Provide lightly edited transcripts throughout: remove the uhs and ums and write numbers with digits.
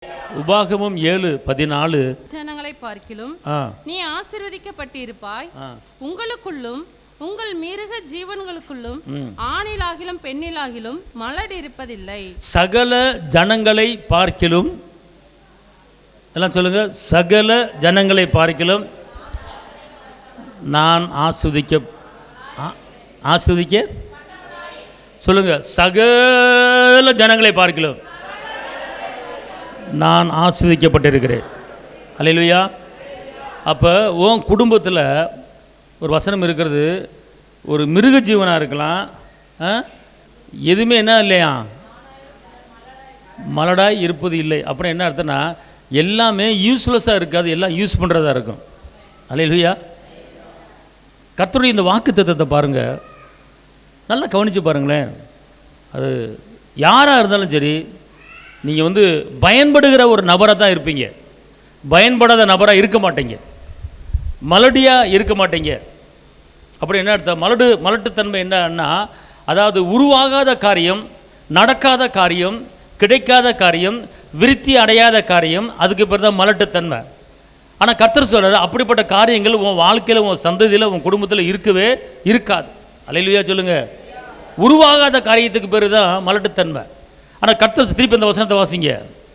உபாகமம் 7:14 ஜனங்களை பார்க்கிலும் நீ ஆசீர்வதிக்கப்பட்டிருப்பாய், உங்களுக்குள்ளும் உங்கள் மிருக ஜீவன்களுக்குள்ளும் ஆணிலாகிலும் பெண்ணிலாகிலும் மலடு இருப்பதில்லை. சகல ஜனங்களை பார்க்கிலும், எல்லாம் சொல்லுங்க, சகல ஜனங்களை பார்க்கிலும் நான் ஆஸ்வதிக்க சொல்லுங்க, சகல ஜனங்களை பார்க்கிலும் நான் ஆஸ்வதிக்கப்பட்டிருக்கிறேன். அல்லேலூயா. அப்போ உன் குடும்பத்தில் ஒரு வசனம் இருக்கிறது, ஒரு மிருக ஜீவனாக இருக்கலாம், எதுவுமே என்ன இல்லையா, மலடாய் இருப்பது இல்லை. அப்புறம் என்ன அர்த்தம்னா எல்லாமே யூஸ்லெஸ்ஸாக இருக்காது, எல்லாம் யூஸ் பண்ணுறதா இருக்கும். அல்லேலூயா. கர்த்தருடைய இந்த வாக்கு தத்தத்தை பாருங்கள், நல்லா கவனித்து பாருங்களேன். அது யாராக இருந்தாலும் சரி, நீங்கள் பயன்படுகிற ஒரு நபராக தான் இருப்பீங்க, பயன்படாத நபராக இருக்க மாட்டீங்க, மலடியாக இருக்க மாட்டீங்க. அப்புறம் என்ன அர்த்தம்? மலட்டுத்தன்மை என்னன்னா, அதாவது உருவாகாத காரியம், நடக்காத காரியம், கிடைக்காத காரியம், விருத்தி அடையாத காரியம், அதுக்கு பேர் தான் மலட்டுத்தன்மை. ஆனால் கர்த்தர் சொல்கிறார், அப்படிப்பட்ட காரியங்கள் உன் வாழ்க்கையில், உன் சந்ததியில், உன் குடும்பத்தில் இருக்கவே இருக்காது. அல்லேலூயா சொல்லுங்க. உருவாகாத காரியத்துக்கு பேர் தான் மலட்டுத்தன்மை. ஆனால் கர்த்தர் திருப்பி இந்த வசனத்தை வாசிங்க,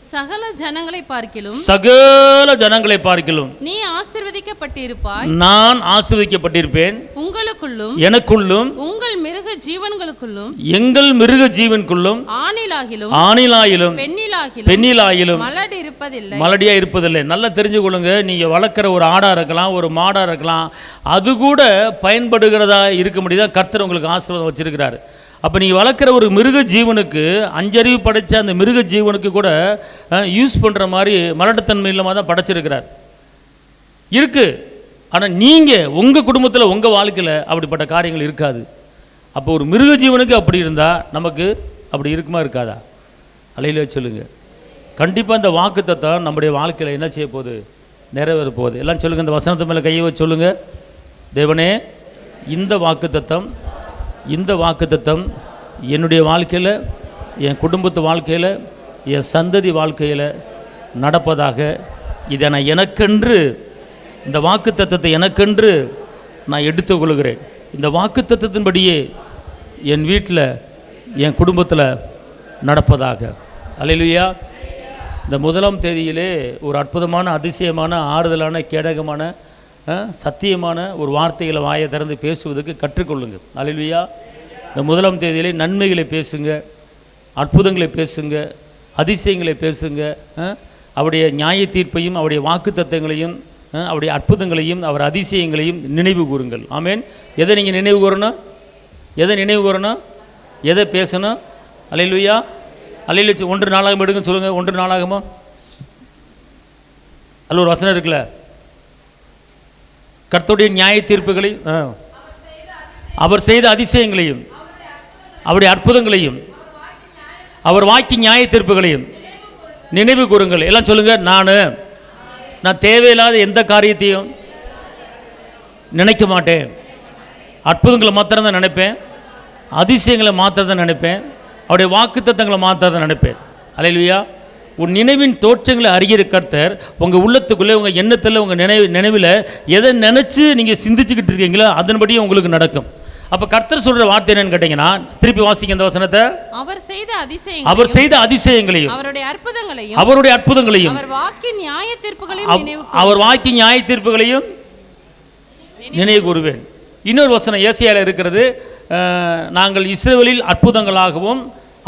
சகல ஜனங்களை பார்க்கிலும், சகல ஜனங்களை பார்க்கிலும் நீ ஆசீர்வதிக்கப்பட்டிருப்பாய், நான் ஆசீர்வதிக்கப்பட்டிருப்பேன், உங்களுக்குள்ளும் எனக்குள்ளும் உங்கள் மிருக ஜீவன்களுக்குள்ளும் எங்கள் மிருக ஜீவனுக்குள்ளும் ஆணிலாயிலும் பெண்ணிலாயிலும் மலடு இருப்பதில்லை, மலடியா இருப்பதில்லை. நல்லா தெரிஞ்சு கொள்ளுங்க. நீங்க வளர்க்குற ஒரு ஆடா இருக்கலாம், ஒரு மாடா இருக்கலாம், அது கூட பயன்படுகிறதா இருக்க முடியுதா கர்த்தர் உங்களுக்கு ஆசீர்வாதம் வச்சிருக்கிறாரு. அப்போ நீங்கள் வளர்க்குற ஒரு மிருக ஜீவனுக்கு, அஞ்சறிவு படைத்த அந்த மிருக ஜீவனுக்கு கூட யூஸ் பண்ணுற மாதிரி மலட்டுத்தன்மை இல்லாமல் தான் படைச்சிருக்கிறார் இருக்குது. ஆனால் நீங்கள் உங்கள் குடும்பத்தில், உங்கள் வாழ்க்கையில் அப்படிப்பட்ட காரியங்கள் இருக்காது. அப்போ ஒரு மிருக ஜீவனுக்கு அப்படி இருந்தால் நமக்கு அப்படி இருக்குமா இருக்காதா? அல்லேலூயா சொல்லுங்கள். கண்டிப்பாக இந்த வாக்கு தத்தம் நம்முடைய வாழ்க்கையில் என்ன செய்ய போகுது? நிறைவேற போகுது. எல்லாம் சொல்லுங்கள், இந்த வசனத்து மேலே கையை வச்சு சொல்லுங்கள், தேவனே இந்த வாக்கு தத்தம் என்னுடைய வாழ்க்கையில், என் குடும்பத்து வாழ்க்கையில், என் சந்ததி வாழ்க்கையில் நடப்பதாக. இதை நான் எனக்கென்று, இந்த வாக்கு தத்தத்தை எனக்கென்று நான் எடுத்துக்கொள்கிறேன். இந்த வாக்கு தத்தத்தின்படியே என் வீட்டில், என் குடும்பத்தில் நடப்பதாக. அல்லேலூயா. இந்த 1ஆம் தேதியிலே ஒரு அற்புதமான, அதிசயமான, ஆறுதலான, கேடகமான, சத்தியமான ஒரு வார்த்தைகளை வாயை திறந்து பேசுவதற்கு கற்றுக்கொள்ளுங்கள். அல்லேலூயா. இந்த 1ஆம் தேதியிலே நன்மைகளை பேசுங்க, அற்புதங்களை பேசுங்க, அதிசயங்களை பேசுங்க. அவருடைய நியாய தீர்ப்பையும், அவருடைய வாக்கு தத்தங்களையும், அவருடைய அற்புதங்களையும், அவர் அதிசயங்களையும் நினைவு கூறுங்கள். ஆமேன். எதை நீங்கள் நினைவு கூறணும்? எதை பேசணும்? அல்லேலூயா. அல்லேலூயா. 1 நாளாகமம் எடுங்க சொல்லுங்கள். 1 நாளாகமம் அல்ல ஒரு வசனம் இருக்குல்ல, கர்த்தருடைய நியாய தீர்ப்புகளை, அவர் செய்த அதிசயங்களையும், அவருடைய அற்புதங்களையும், அவர் வாக்கி நியாய தீர்ப்புகளையும் நினைவு கூறுங்கள். எல்லாம் சொல்லுங்க. நான் தேவையில்லாத எந்த காரியத்தையும் நினைக்க மாட்டேன், அற்புதங்களை மாத்திரம் தான் நினைப்பேன், அதிசயங்களை மாத்திரம் தான் நினைப்பேன், அவருடைய வாக்கு தத்தங்களை மாத்திரம் தான் நினைப்பேன். அல்லேலூயா. உன் நினைவின் தோற்றங்களை அறிகிற கர்த்தர் உங்கள் உள்ளத்துக்குள்ளே, உங்கள் எண்ணத்தில், உங்கள் நினைவில் எதை நினச்சி நீங்கள் சிந்திச்சுக்கிட்டு இருக்கீங்களோ அதன்படியே உங்களுக்கு நடக்கும். அப்போ கர்த்தர் சொல்கிற வார்த்தை என்னன்னு கேட்டிங்கன்னா, திருப்பி வாசிங்க இந்த வசனத்தை. அவர் செய்த அதிசயங்களையும், அவருடைய அற்புதங்களையும், அவர் வாக்கி நியாய தீர்ப்புகளையும் நினைவு கூறுவேன். இன்னொரு வசனம் ஏசாயால இருக்கிறது, நாங்கள் இஸ்ரவேலில் அற்புதங்களாகவும்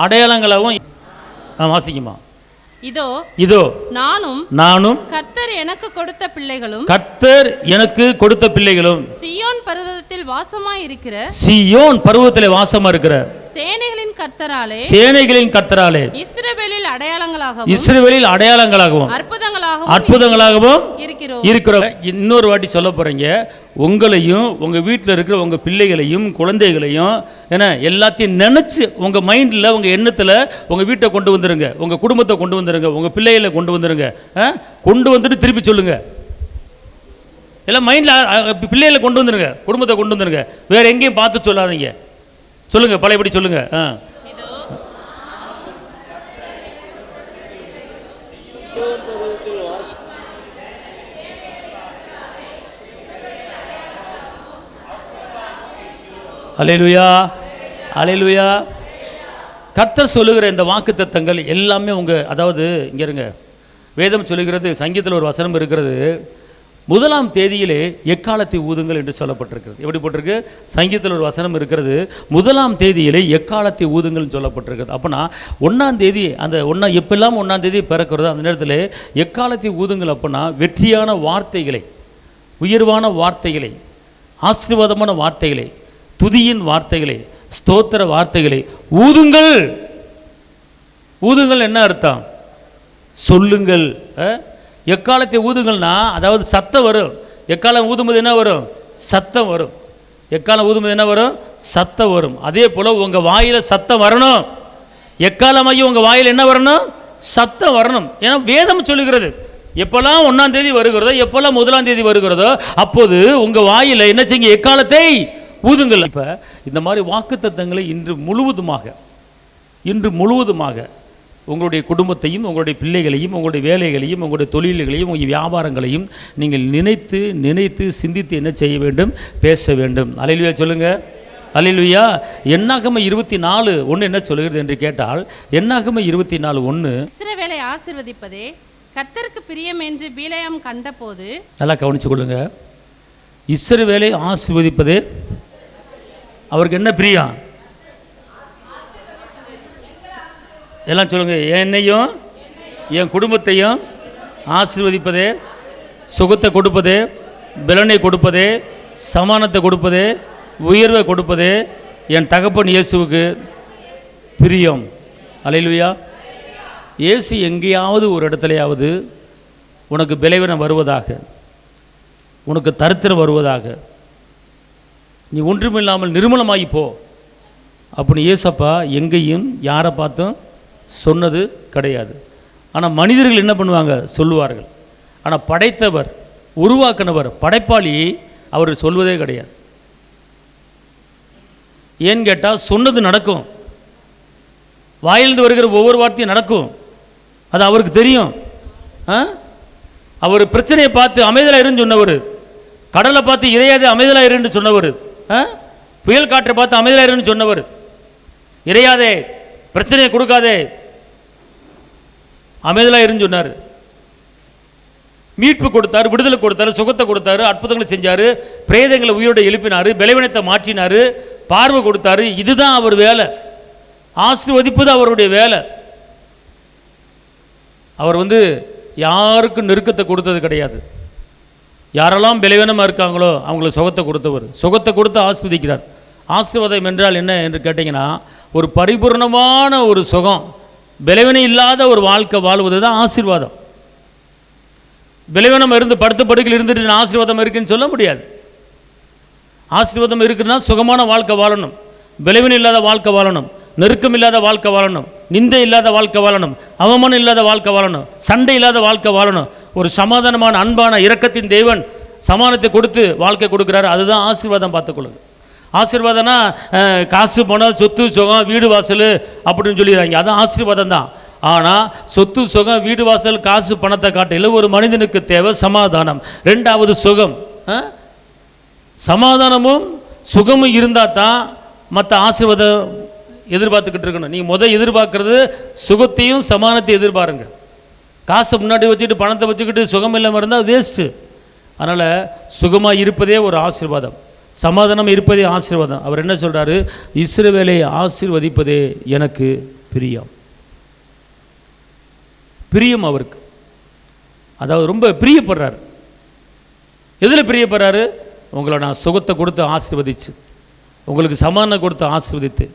அடையாளங்களாகவும். வாசிக்குமா? இதோ நானும் கர்த்தர் எனக்கு கொடுத்த பிள்ளைகளும் சீயோன் பர்வதத்தில் வாசமாய் இருக்கிற சேனைகளின் கர்த்தராலே இஸ்ரவேலில் அடையாளங்களாகவும் அற்புதங்களாகவும் இருக்கிறோம். இன்னொரு வாட்டி சொல்ல போறீங்க, உங்களையும் உங்க வீட்டில் இருக்கிற உங்க பிள்ளைகளையும் குழந்தைகளையும் எல்லாத்தையும் நினைச்சு உங்க மைண்டில், உங்க எண்ணத்தில் உங்க வீட்டை கொண்டு வந்துருங்க, உங்க குடும்பத்தை கொண்டு வந்துருங்க, உங்க பிள்ளைகளை கொண்டு வந்துருங்க. கொண்டு வந்துட்டு திருப்பி சொல்லுங்க. எல்லாம் மைண்டில் பிள்ளைகளை கொண்டு வந்துருங்க, குடும்பத்தை கொண்டு வந்துருங்க, வேற எங்கேயும் பார்த்து சொல்லாதீங்க. சொல்லுங்க, பழையபடி சொல்லுங்க. அல்லேலூயா, அல்லேலூயா. கர்த்தர் சொல்லுகிற இந்த வாக்குத்தத்தங்கள் எல்லாமே அதாவது இங்கே இருங்க, வேதம் சொல்லுகிறது, சங்கீதத்தில் ஒரு வசனம் இருக்கிறது, 1ஆம் தேதியிலே எக்காலத்தை ஊதுங்கள் என்று சொல்லப்பட்டிருக்கிறது. எப்படி போட்டிருக்கு? சங்கீதத்தில் ஒரு வசனம் இருக்கிறது, 1ஆம் தேதியிலே எக்காலத்தை ஊதுங்கள் சொல்லப்பட்டிருக்கிறது. அப்போனா 1ஆம் தேதி, அந்த எப்பெல்லாம் 1ஆம் தேதி பிறக்கிறதோ அந்த நேரத்தில் எக்காலத்தை ஊதுங்கள். அப்போனா வெற்றியான வார்த்தைகளை, உயர்வான வார்த்தைகளை, ஆசீர்வாதமான வார்த்தைகளை, துதியின் வார்த்தைகளை, ஸ்தோத்திர வார்த்தைகளை ஊதுங்கள். ஊதுங்கள் என்ன அர்த்தம்? சொல்லுங்கள். எக்காலத்தை ஊதுங்கள்னா அதாவது சத்தம் வரும். எக்காலம் ஊதும்போது என்ன வரும்? சத்தம் வரும். எக்காலம் ஊதும்போது என்ன வரும்? சத்தம் வரும். அதே போல் உங்கள் வாயில் சத்தம் வரணும். எக்காலமாகி உங்கள் வாயில் என்ன வரணும்? சத்தம் வரணும். ஏன்னா வேதம் சொல்லுகிறது, எப்போல்லாம் 1ஆம் தேதி வருகிறதோ, எப்போல்லாம் 1ஆம் தேதி வருகிறதோ அப்போது உங்கள் வாயில் என்ன செய்யுங்க? எக்காலத்தை ஊதுங்கள். இப்போ இந்த மாதிரி வாக்குத்தத்தங்களை இன்று முழுவதுமாக உங்களுடைய குடும்பத்தையும், உங்களுடைய பிள்ளைகளையும், உங்களுடைய வேலைகளையும், உங்களுடைய தொழில்களையும், உங்கள் வியாபாரங்களையும் நீங்கள் நினைத்து சிந்தித்து என்ன செய்ய வேண்டும்? பேச வேண்டும். அல்லேலூயா சொல்லுங்க. அல்லேலூயா. என்னாகம 24:1 என்ன சொல்லுகிறது என்று கேட்டால், என்னாகம 24:1, இஸ்ரவேலை ஆசீர்வதிப்பதே கர்த்தருக்கு பிரியம் என்று பிலேயாம் கண்டபோது. நல்லா கவனிச்சு கொள்ளுங்க. இஸ்ரவேலை ஆசீர்வதிப்பதே அவருக்கு என்ன பிரியம்? எல்லாம் சொல்லுங்க. என்னையும் என் குடும்பத்தையும் ஆசீர்வதிப்பதே, சுகத்தை கொடுப்பதே, பலனை கொடுப்பதே, சமானத்தை கொடுப்பதே, உயர்வை கொடுப்பதே என் தகப்பன் இயேசுவுக்கு பிரியம். அல்லேலூயா. இயேசு எங்கேயாவது ஒரு இடத்துலையாவது உனக்கு பலவீனம் வருவதாக, உனக்கு தரித்திரம் வருவதாக, நீ ஒன்றுமில்லாமல் நிர்மலமாகி போ அப்படின்னு ஏசப்பா எங்கேயும் யாரை பார்த்தும் சொன்னது கிடையாது. ஆனால் மனிதர்கள் என்ன பண்ணுவாங்க? சொல்லுவார்கள். ஆனால் படைத்தவர், உருவாக்கினவர், படைப்பாளி அவர் சொல்வதே கிடையாது. ஏன்னு கேட்டால் சொன்னது நடக்கும். வாயிலிருந்து வருகிற ஒவ்வொரு வார்த்தையும் நடக்கும். அது அவருக்கு தெரியும். அவர் பிரச்சனையை பார்த்து அமைதலாக இருன்னு சொன்னவர், கடலை பார்த்து இறையாதே அமைதலாக இருன்னு சொன்னவர், புயல் காற்றை பார்த்து அமைதலாக இருன்னு சொன்னவர், இறையாதே, பிரச்சனையை கொடுக்காதே, அமைதலாக இருன்னு சொன்னார். மீட்பு கொடுத்தார், விடுதலை கொடுத்தாரு, சுகத்தை கொடுத்தாரு, அற்புதங்களை செஞ்சார், பிரேதங்களை உயிரோட எழுப்பினார், பலவீனத்தை மாற்றினார், பார்வை கொடுத்தாரு. இதுதான் அவர் வேலை. ஆசீர்வதிப்பது அவருடைய வேலை. அவர் யாருக்கும் நெருக்கத்தை கொடுத்தது கிடையாது. யாரெல்லாம் பலவீனமாக இருக்காங்களோ அவங்களுக்கு சுகத்தை கொடுத்தவர், சுகத்தை கொடுத்து ஆசீர்வதிக்கிறார். ஆசீர்வாதம் என்றால் என்ன என்று கேட்டிங்கன்னா, ஒரு பரிபூர்ணமான ஒரு சுகம், பலவீனம் இல்லாத ஒரு வாழ்க்கை வாழ்வது தான் ஆசீர்வாதம். பலவீனம் இருந்து படுத்த படுக்கையில் இருந்துட்டு ஆசீர்வாதம் இருக்குன்னு சொல்ல முடியாது. ஆசீர்வாதம் இருக்குன்னா சுகமான வாழ்க்கை வாழணும், பலவீனம் இல்லாத வாழ்க்கை வாழணும், நெருக்கம் இல்லாத வாழ்க்கை வாழணும், நிந்தை இல்லாத வாழ்க்கை வாழணும், அவமானம் இல்லாத வாழ்க்கை வாழணும், சண்டை இல்லாத வாழ்க்கை வாழணும். ஒரு சமாதானமான அன்பான இரக்கத்தின் தேவன் சமாதானத்தை கொடுத்து வாழ்க்கை கொடுக்குறாரு. அதுதான் ஆசீர்வாதம். பார்த்துக்கொள்ளுங்க. ஆசீர்வாதம்னா காசு, பணம், சொத்து, சுகம், வீடு, வாசல் அப்படின்னு சொல்லிடுறாங்க. அதான் ஆசீர்வாதம் தான். ஆனால் சொத்து, சுகம், வீடு, வாசல், காசு, பணத்தை காட்டில ஒரு மனிதனுக்கு தேவை சமாதானம். ரெண்டாவது சுகம். சமாதானமும் சுகமும் இருந்தால் தான் மற்ற ஆசீர்வாதம் எதிர்பார்த்துக்கிட்டு இருக்கணும். நீங்கள் எதிர்பார்க்கறது சுகத்தையும் சமாதானத்தையும் எதிர்பாருங்க. காசை முன்னாடி வச்சுக்கிட்டு பணத்தை வச்சுக்கிட்டு சுகம் இல்லாமல் இருந்தால் வேஸ்ட்டு. அதனால் சுகமாக இருப்பதே ஒரு ஆசீர்வாதம், சமாதானம் இருப்பதே ஆசீர்வாதம். அவர் என்ன சொல்கிறாரு? இஸ்ரவேலை ஆசீர்வதிப்பதே எனக்கு பிரியம். பிரியம் அவருக்கு. அதாவது ரொம்ப பிரியப்படுறாரு. எதில் பிரியப்படுறாரு? உங்களை நான் சுகத்தை கொடுத்து ஆசீர்வதிச்சு, உங்களுக்கு சமாதானம் கொடுத்து ஆசீர்வதித்து,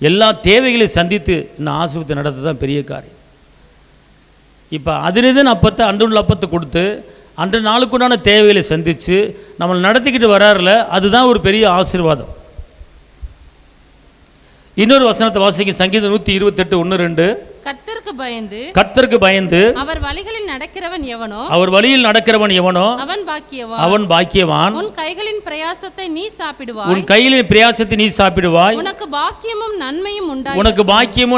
எல்லா தேவைகளையும் சந்தித்து இந்த ஆசீர்வாதத்தை நடத்த தான் பெரிய காரியம். இப்போ அதினதின் அப்பத்தை, அன்றுள்ள அப்பத்தை கொடுத்து அன்று நாளுக்குண்டான தேவைகளை சந்தித்து நம்மளை நடத்திக்கிட்டு வராருல, அதுதான் ஒரு பெரிய ஆசீர்வாதம். இன்னொரு வசனத்தை வாசிங்க. சங்கீதம் 128:1-2. கர்த்தருக்கு பயந்து அவர் வழியில் நடக்கிறவன் எவனோ அவன் பாக்கியவான். உன் கைகளின் பிரயாசத்தை நீ சாப்பிடுவாய். உனக்கு பாக்கியமும்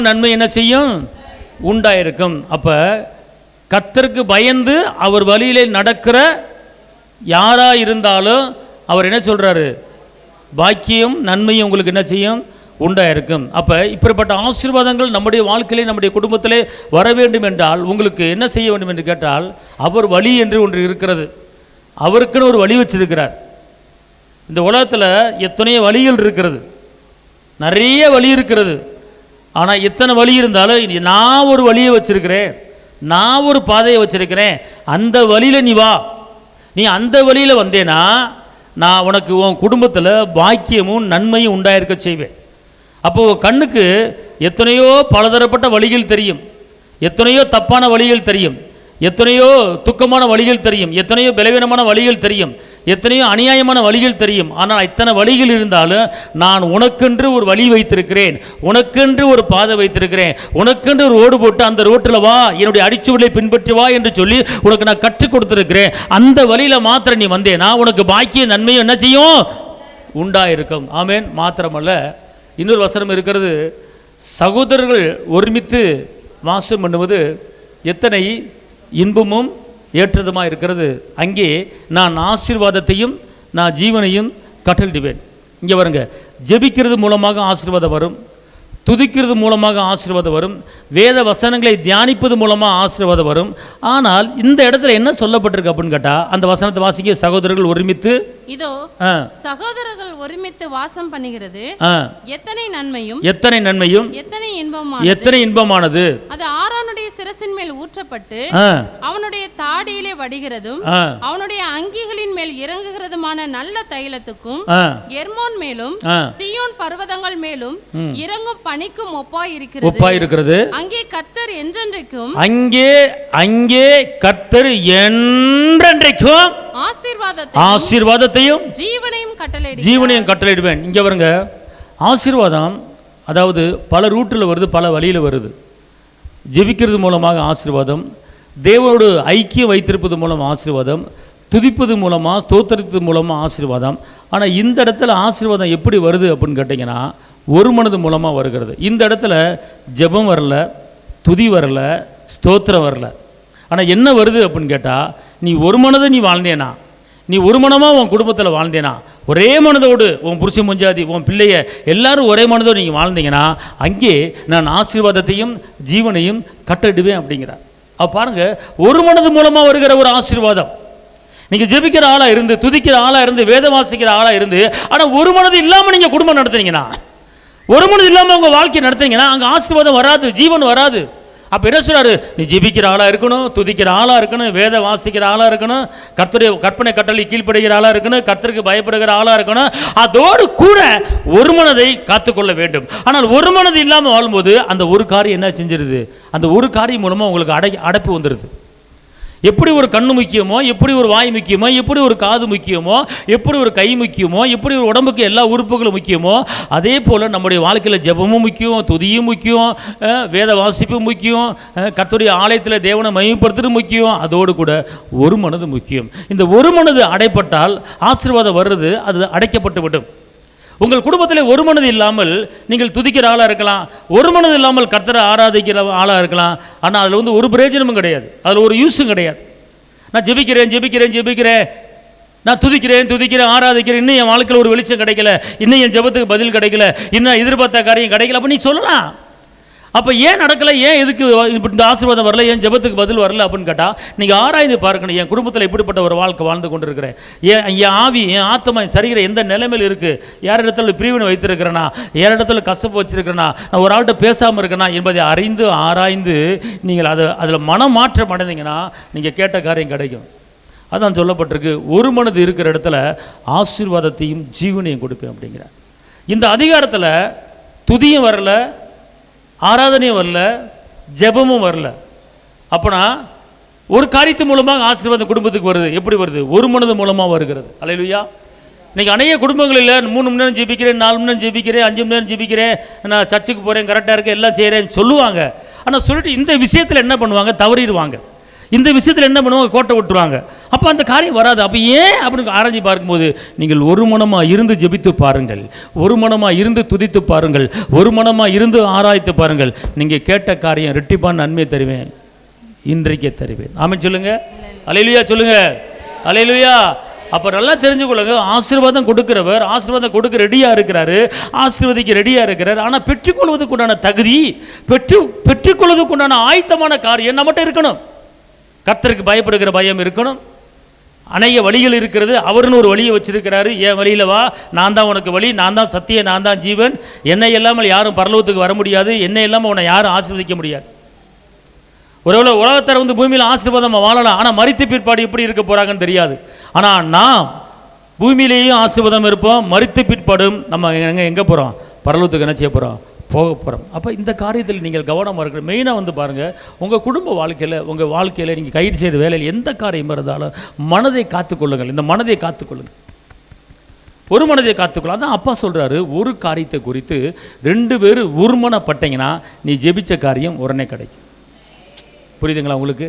நன்மையும் என்ன செய்யும்? உண்டாயிருக்கும். அப்ப கர்த்தருக்கு பயந்து அவர் வழியிலே நடக்கிற யாரா இருந்தாலும் அவர் என்ன சொல்றாரு? பாக்கியம் நன்மையும் உங்களுக்கு என்ன செய்யும்? உண்டாயிருக்கும். அப்போ இப்படிப்பட்ட ஆசீர்வாதங்கள் நம்முடைய வாழ்க்கையிலே நம்முடைய குடும்பத்திலே வர வேண்டும் என்றால் உங்களுக்கு என்ன செய்ய வேண்டும் என்று கேட்டால், அவர் வழி என்று ஒன்று இருக்கிறது. அவருக்குன்னு ஒரு வழி வச்சிருக்கிறார். இந்த உலகத்தில் எத்தனையோ வழிகள் இருக்கிறது, நிறைய வழி இருக்கிறது. ஆனால் எத்தனை வழி இருந்தாலும் நான் ஒரு வழியை வச்சிருக்கிறேன், நான் ஒரு பாதையை வச்சிருக்கிறேன், அந்த வழியில் நீ வா. நீ அந்த வழியில் வந்தேன்னா நான் உனக்கு உன் குடும்பத்தில் பாக்கியமும் நன்மையும் உண்டாயிருக்க செய்வேன். அப்போது கண்ணுக்கு எத்தனையோ பலதரப்பட்ட வழிகள் தெரியும், எத்தனையோ தப்பான வழிகள் தெரியும், எத்தனையோ துக்கமான வழிகள் தெரியும், எத்தனையோ பலவீனமான வழிகள் தெரியும், எத்தனையோ அநியாயமான வழிகள் தெரியும். ஆனால் இத்தனை வழிகள் இருந்தாலும் நான் உனக்கென்று ஒரு வழி வைத்திருக்கிறேன், உனக்கென்று ஒரு பாதை வைத்திருக்கிறேன், உனக்கென்று ஒரு ரோடு போட்டு அந்த ரோட்டில் வா, என்னுடைய அடிச்சுவடை பின்பற்றி வா என்று சொல்லி உனக்கு நான் கற்றுக் கொடுத்துருக்கிறேன். அந்த வழியில் மாத்திரம் நீ வந்தேனா உனக்கு பாக்கிய நன்மையும் என்ன செய்யும்? உண்டாயிருக்கும். ஆமேன். மாத்திரமல்ல, இன்னொரு வசனம் இருக்கிறது, சகோதரர்கள் ஒருமித்து வாசம் பண்ணுவது எத்தனை இன்பமும் ஏற்றதுமாக இருக்கிறது. அங்கே நான் ஆசீர்வாதத்தையும் நான் ஜீவனையும் கட்டளிடுவேன். இங்கே வருங்க, ஜெபிக்கிறது மூலமாக ஆசீர்வாதம் வரும், துதிக்கிறது மூலமாக ஆசீர்வாதம் வரும், வேத வசனங்களை தியானிப்பது மூலமாக ஆசீர்வாதம் வரும். ஆனால் இந்த இடத்துல என்ன சொல்லப்பட்டிருக்கு அப்படின்னு கேட்டால், அந்த வசனத்தை வாசிக்க, சகோதரர்கள் ஒருமித்து இதோ சகோதரர்கள் ஒருமித்து வாசம் பண்ணுகிறது எத்தனை நன்மையும் எத்தனை நன்மையும் எத்தனை இன்பமானது. அது ஆரோனுடைய சிரசின் மேல் ஊற்றப்பட்டு அவனுடைய தாடியிலே வடிகிறதும் அவனுடைய அங்கிகளின் மேல் இறங்குகிறதுமான நல்ல தைலத்துக்கும் எர்மோன் மேலும் சீயோன் பர்வதங்கள் மேலும் இறங்கும் பனிக்கும் ஒப்பாய் இருக்கிறது. அங்கே கர்த்தர் என்றென்றைக்கும் கர்த்தர் என்றென்றைக்கும் ஆசீர்வாதத்தையும் ஜீவனையும் கட்டளையிடுவேன். இங்க வருங்க, ஆசீர்வாதம் அதாவது பல ரூட்டில் வருது, பல வழியில் வருது. ஜெபிக்கிறது மூலமாக ஆசீர்வாதம், தேவனோடு ஐக்கியம் வைத்திருப்பது மூலம் ஆசீர்வாதம், துதிப்பது மூலமாக ஸ்தோத்திரத்து மூலமாக ஆசீர்வாதம். ஆனால் இந்த இடத்துல ஆசீர்வாதம் எப்படி வருது அப்படின்னு கேட்டிங்கன்னா, ஒரு மனது மூலமாக வருகிறது. இந்த இடத்துல ஜெபம் வரல, துதி வரல, ஸ்தோத்திரம் வரல. ஆனால் என்ன வருது அப்படின்னு கேட்டால், நீ ஒரு மனதை நீ வாழ்ந்தேனா, நீ ஒரு மனமாக உன் குடும்பத்தில் வாழ்ந்தேனா, ஒரே மனதோடு உன் புருஷன் முஞ்சாதி உன் பிள்ளைய எல்லாரும் ஒரே மனதோடு நீங்கள் வாழ்ந்தீங்கன்னா அங்கே நான் ஆசீர்வாதத்தையும் ஜீவனையும் கட்டிடுவேன் அப்படிங்கிறார். பாருங்கள், ஒரு மனது மூலமாக வருகிற ஒரு ஆசீர்வாதம். நீங்கள் ஜெபிக்கிற ஆளாக இருந்து, துதிக்கிற ஆளாக இருந்து, வேதம் வாசிக்கிற ஆளாக இருந்து, ஆனால் ஒரு மனது இல்லாமல் நீங்கள் குடும்பம் நடத்துனீங்கன்னா, ஒரு மனது இல்லாமல் உங்கள் வாழ்க்கையை நடத்துனீங்கன்னா அங்கே ஆசீர்வாதம் வராது, ஜீவன் வராது. அப்போ என்ன சொல்கிறாரு? நீ ஜெபிக்கிற ஆளாக இருக்கணும், துதிக்கிற ஆளாக இருக்கணும், வேதம் வாசிக்கிற ஆளாக இருக்கணும், கர்த்தருடைய கற்பனை கட்டளை கீழ்ப்படுகிற ஆளாக இருக்கணும், கர்த்தருக்கு பயப்படுகிற ஆளாக இருக்கணும், அதோடு கூட ஒரு மனதை காத்துக்கொள்ள வேண்டும். ஆனால் ஒரு மனது இல்லாமல் வாழும்போது அந்த ஒரு காரியம் என்ன செஞ்சிருது? அந்த ஒரு காரியம் மூலமாக உங்களுக்கு அடைப்பு வந்துடுது. எப்படி ஒரு கண்ணு முக்கியமோ, எப்படி ஒரு வாய் முக்கியமோ, எப்படி ஒரு காது முக்கியமோ, எப்படி ஒரு கை முக்கியமோ, எப்படி ஒரு உடம்புக்கு எல்லா உறுப்புகளும் முக்கியமோ, அதே போல் நம்முடைய வாழ்க்கையில் ஜெபமும் முக்கியம், துதியும் முக்கியம், வேத வாசிப்பும் முக்கியம், கர்த்தருடைய ஆலயத்தில் தேவனை மகிமைப்படுத்துறது முக்கியம், அதோடு கூட ஒரு மனது முக்கியம். இந்த ஒரு மனது அடைப்பட்டால் ஆசீர்வாதம் வர்றது அது அடைக்கப்பட்டு விடும். உங்கள் குடும்பத்தில் ஒரு மனது இல்லாமல் நீங்கள் துதிக்கிற ஆளாக இருக்கலாம், ஒரு மனது இல்லாமல் கர்த்தரை ஆராதிக்கிற ஆளாக இருக்கலாம். ஆனால் அதில் ஒரு பிரயோஜனமும் கிடையாது, அதில் ஒரு யூஸும் கிடையாது. நான் ஜெபிக்கிறேன், நான் துதிக்கிறேன், ஆராதிக்கிறேன், இன்னும் என் வாழ்க்கையில் ஒரு வெளிச்சம் கிடைக்கல, இன்னும் என் ஜெபத்துக்கு பதில் கிடைக்கல, இன்னும் எதிர்பார்த்த காரியம் கிடைக்கல. அப்போ நீ சொல்லலாம், அப்போ ஏன் நடக்கலை, ஏன் எதுக்கு இந்த ஆசீர்வாதம் வரல, ஏன் ஜெபத்துக்கு பதில் வரல அப்படின்னு கேட்டால், நீங்கள் ஆராய்ந்து பார்க்கணும். என் குடும்பத்தில் எப்படிப்பட்ட ஒரு வாழ்க்கை வாழ்ந்து கொண்டு இருக்கிறேன், என் ஆவி, என் ஆத்மா சரிகிற எந்த நிலைமையில் இருக்குது, யார் இடத்துல பிரிவினை வைத்திருக்கிறேன்னா, யார் இடத்துல கசப்பு வச்சிருக்கிறேன்னா, நான் ஒரு ஆள்கிட்ட பேசாமல் இருக்கேனா என்பதை அறிந்து ஆராய்ந்து நீங்கள் அதில் மனமாற்றம் அடைந்தீங்கன்னா நீங்கள் கேட்ட காரியம் கிடைக்கும். அதான் சொல்லப்பட்டிருக்கு, ஒரு மனது இருக்கிற இடத்துல ஆசீர்வாதத்தையும் ஜீவனையும் கொடுப்பேன் அப்படிங்கிறார். இந்த அதிகாரத்தில் துதியும் வரல, ஆராதனையும் வரல, ஜெபமும் வரல. அப்போனா ஒரு காரியத்து மூலமாக ஆசீர்வாதம் குடும்பத்துக்கு வருது. எப்படி வருது? ஒரு மனது மூலமாக வருகிறது. அல்லேலூயா. இன்றைக்கி அநேக குடும்பங்களில் 3 மணி நேரம் ஜெபிக்கிறேன், 4 மணி நேரம் ஜெபிக்கிறேன், 5 மணி நேரம் ஜெபிக்கிறேன், நான் சர்ச்சுக்கு போகிறேன், கரெக்டாக இருக்கேன், எல்லாம் செய்கிறேன்னு சொல்லுவாங்க. ஆனால் சொல்லிட்டு இந்த விஷயத்தில் என்ன பண்ணுவாங்க? தவறிடுவாங்க. இந்த விஷயத்தில் என்ன பண்ணுவாங்க? கோட்டை விட்டுருவாங்க. அப்போ அந்த காரியம் வராது. அப்போ ஏன் அப்படின்னு ஆராய்ச்சி பார்க்கும்போது, நீங்கள் ஒரு மனமாக இருந்து ஜெபித்து பாருங்கள், ஒரு மனமாக இருந்து துதித்து பாருங்கள், ஒரு மனமாக இருந்து ஆராய்த்து பாருங்கள், நீங்கள் கேட்ட காரியம் ரெட்டிப்பான நன்மை தருவேன். இன்றைக்கே தருவேன். ஆமென் சொல்லுங்க. அல்லேலூயா சொல்லுங்க. அல்லேலூயா. அப்போ நல்லா தெரிஞ்சுக்கொள்ளுங்க, ஆசீர்வாதம் கொடுக்கிறவர் ஆசீர்வாதம் கொடுக்க ரெடியாக இருக்கிறாரு, ஆசீர்வதிக்க ரெடியாக இருக்கிறார். ஆனால் பெற்றுக்கொள்வதற்கு உண்டான தகுதி, பெற்றுக்கொள்வதற்கு உண்டான ஆயத்தமான காரியம் நம்மகிட்ட இருக்கணும். கர்த்தருக்கு பயப்படுகிற பயம் இருக்கணும். அநேக வழிகள் இருக்கிறது, அவருன்னு ஒரு வழியை வச்சிருக்கிறாரு. என் வழியில் வா, நான் தான் உனக்கு வழி, நான் தான் சத்தியம், நான் தான் ஜீவன், என்னை இல்லாமல் யாரும் பரலோகத்துக்கு வர முடியாது, என்னை இல்லாமல் உன்னை யாரும் ஆசீர்வதிக்க முடியாது. ஒருவேளை உலகத்தார் வந்து பூமியில் ஆசீர்வாதமாக வாழலாம், ஆனால் மரித்த பிற்பாடு எப்படி இருக்க போகிறாங்கன்னு தெரியாது. ஆனால் நாம் பூமியிலேயும் ஆசீர்வாதம் இருப்போம், மரித்த பிற்பாடும் நம்ம எங்கே போகிறோம்? பரலோகத்துக்கு என்ன செய்ய போகிறோம்? போக போகிறோம். அப்போ இந்த காரியத்தில் நீங்கள் கவனமாக இருக்கிற மெயினாக வந்து பாருங்கள், உங்கள் குடும்ப வாழ்க்கையில், உங்கள் வாழ்க்கையில் நீங்கள் கைது செய்த வேலையில் எந்த காரியம் இருந்தாலும் மனதை காத்துக்கொள்ளுங்கள். இந்த மனதை காத்துக்கொள்ளுங்கள், ஒரு மனதை காத்துக்கொள்ள. அதான் அப்பா சொல்கிறாரு, ஒரு காரியத்தை குறித்து 2 பேர் ஒருமனப்பட்டீங்கன்னா நீ ஜெபிச்ச காரியம் உடனே கிடைக்கும். புரியுதுங்களா உங்களுக்கு?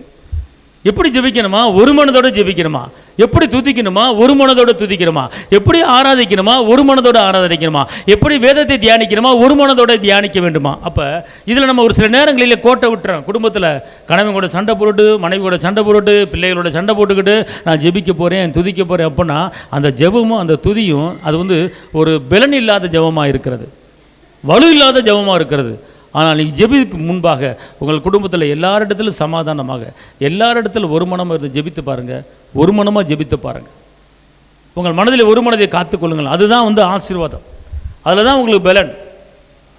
எப்படி ஜெபிக்கணுமா? ஒரு மனதோட ஜெபிக்கணுமா? எப்படி துதிக்கணுமா? ஒரு மனதோட துதிக்கணுமா? எப்படி ஆராதிக்கணுமா? ஒரு மனதோட ஆராதிக்கணுமா? எப்படி வேதத்தை தியானிக்கணுமா? ஒரு மனதோட தியானிக்க வேண்டுமா? அப்போ இதில் நம்ம ஒரு சில நேரங்களில் கோட்டை விட்டுறோம். குடும்பத்தில் கணவன் கூட சண்டை போட்டு, மனைவி கூட சண்டை போட்டு, பிள்ளைகளோட சண்டை போட்டுக்கிட்டு நான் ஜெபிக்க போகிறேன், துதிக்க போகிறேன் அப்படின்னா அந்த ஜெபமும் அந்த துதியும் அது வந்து ஒரு பலன் இல்லாத ஜெபமாக இருக்கிறது, வலு இல்லாத ஜெபமாக இருக்கிறது. ஆனால் நீங்கள் ஜெபிக்கு முன்பாக உங்கள் குடும்பத்தில் எல்லாரிடத்திலும் சமாதானமாக, எல்லாரிடத்திலும் ஒரு மனமாக இருந்து ஜெபித்து பாருங்கள், ஒரு மனமாக ஜெபித்து பாருங்கள். உங்கள் மனதில் ஒரு மனதை காத்துக்கொள்ளுங்கள். அதுதான் வந்து ஆசீர்வாதம், அதில் தான் உங்களுக்கு பலன்.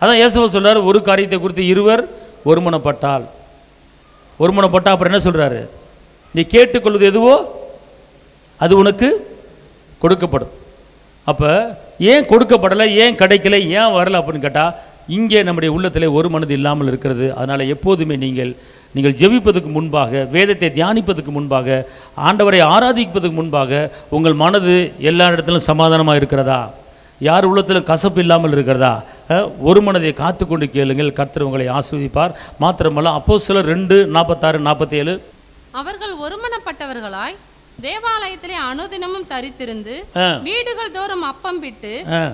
அதான் இயேசுவா சொல்கிறார், ஒரு காரியத்தை குறித்து 2 ஒருமனப்பட்டால், ஒருமனப்பட்டால் அப்புறம் என்ன சொல்கிறாரு? நீ கேட்டுக்கொள்வது எதுவோ அது உனக்கு கொடுக்கப்படும். அப்போ ஏன் கொடுக்கப்படலை, ஏன் கிடைக்கலை, ஏன் வரலை அப்படின்னு கேட்டால், இங்கே நம்முடைய உள்ளத்திலே ஒரு மனது இல்லாமல் இருக்கிறது. அதனால் எப்போதுமே நீங்கள் ஜெபிப்பதற்கு முன்பாக, வேதத்தை தியானிப்பதற்கு முன்பாக, ஆண்டவரை ஆராதிப்பதற்கு முன்பாக உங்கள் மனது எல்லா இடத்திலும் சமாதானமாக இருக்கிறதா, யார் உள்ளத்திலும் கசப்பு இல்லாமல் இருக்கிறதா, ஒரு மனதை காத்துக்கொண்டு கேளுங்கள், கர்த்தர் உங்களை ஆசீர்வதிப்பார். மாத்திரமல்ல, அப்போஸ்தலர் 2:46-47 அவர்கள் ஒருமனப்பட்டவர்களாய் தேவாலயத்திலே அனுதினமும் தரித்திருந்து வீடுகள் தோறும் அப்பம் பிட்டு